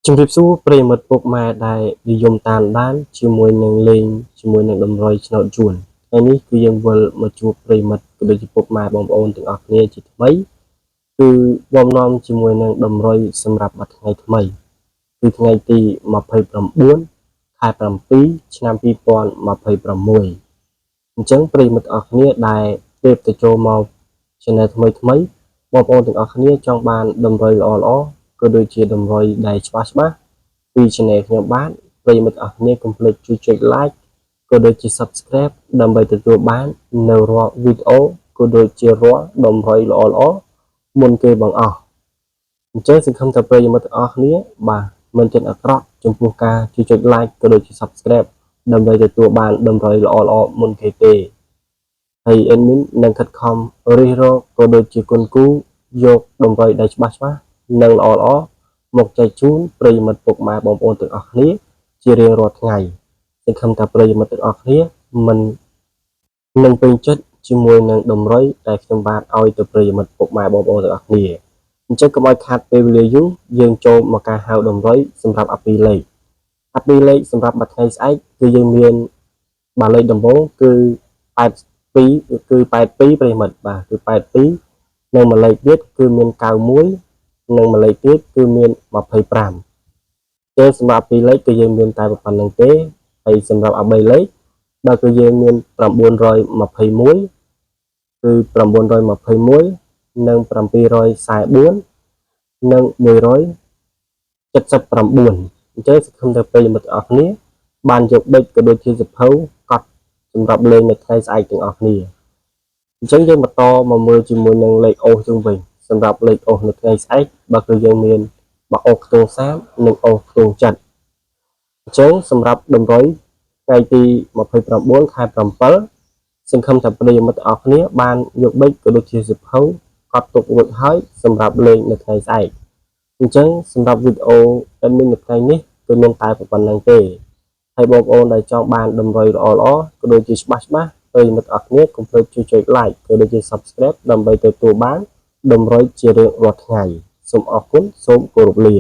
ជំរាបសួរប្រិយមិត្តពុកម៉ែដែលនិយមតាមដានជាមួយនឹងលេងជាមួយនឹងតម្រុយឆ្នោតជួនថ្ងៃនេះគឺយើងវិលមកជួបប្រិយមិត្តក៏ដូចជាពុកម៉ែបងប្អូនទាំងអស់គ្នាជាថ្មីគឺបំណំជាមួយនឹងតម្រុយសម្រាប់មួយថ្ងៃថ្មីគឺថ្ងៃទី29ខែ7ឆ្នាំ2026អញ្ចឹងប្រិយមិត្តអស់គ្នាដែលទើបទៅចូលមក channel ថ្មីបងប្អូនទាំងអស់គ្នាចង់បានតម្រុយល្អក៏ដូចជាតម្រុយដែលច្បាស់ពី channel ខ្ញុំបានប្រិយមិត្តអស់គ្នាកុំភ្លេចជួយចុច like ក៏ដូចជា subscribe ដើម្បីទទួលបាននៅរាល់វីដេអូក៏ដូចជារាល់តម្រុយល្អមុនគេបង្អស់អញ្ចឹងសង្ឃឹមថាប្រិយមិត្តទាំងអស់គ្នាបាទមិនចិត្តអាក្រក់ចំពោះការជួយចុច like ក៏ដូចជា subscribe ដើម្បីទទួលបានតម្រុយល្អមុនគេទេហើយ admin នឹងខិតខំរិះរកក៏ដូចជាគុណគូយកតម្រុយដែលច្បាស់និងល្អមកចែកជូនប្រិយមិត្តពុកម៉ែបងប្អូនទាំងអស់គ្នាជារៀងរាល់ថ្ងៃសង្ឃឹមថាប្រិយមិត្តទាំងអស់គ្នាមិននឹងពេញចិត្តជាមួយនឹងតម្រុយដែលខ្ញុំបានឲ្យទៅប្រិយមិត្តពុកម៉ែបងប្អូនទាំងអស់គ្នាអញ្ចឹងកុំឲ្យខាតពេលវេលាយូរយើងចូលមកការហៅតម្រុយសម្រាប់អាពីលេខសម្រាប់មួយថ្ងៃស្អែកគឺយើងមានបាទលេខដំបូងគឺ82គឺ82ប្រិយមិត្តបាទគឺ82និងមួយលេខទៀតគឺមាន91និងមួយលេខទៀតគឺមាន25ទេសម្រាប់ពីរលេខគឺយើងមានតែប៉ុណ្្នឹងទេហើយសម្រាប់3លេខដល់គឺយើងមាន921គឺ921និង744និង179អញ្ចឹងសង្ឃឹមថាប្រិយមិត្តទាំងអស់គ្នាបានយកប៊ិចក៏ដូចជាសភៅកត់សម្រាប់លេងនៅថ្ងៃស្អែកទាំងអស់គ្នាអញ្ចឹងយើងបន្តមកមើលជាមួយនឹងលេខអូសជុំវិញសម្រាប់លេខអូសនៅថ្ងៃស្អែកបើគឺយើងមានបអូសខ្ទង់30និងអូសខ្ទង់70អញ្ចឹងសម្រាប់តម្រុយថ្ងៃទី29ខែ7សង្ឃឹមថាប្រិយមិត្តទាំងអស់គ្នាបានយកប៊ិចក៏ដូចជាសភៅកត់ទុករួចហើយសម្រាប់លេងនៅថ្ងៃស្អែកអញ្ចឹងសម្រាប់វីដេអូ admin នៅថ្ងៃនេះគឺមានតែប៉ុណ្្នឹងទេហើយបងប្អូនដែលចង់បានតម្រុយល្អក៏ដូចជាច្បាស់ប្រិយមិត្តអស់គ្នាកុំភ្លេចជួយចុច like ក៏ដូចជា subscribe ដើម្បីទទួលបានតម្រុយជារៀងរាល់ថ្ងៃសូមអរគុណសូមគោរពលា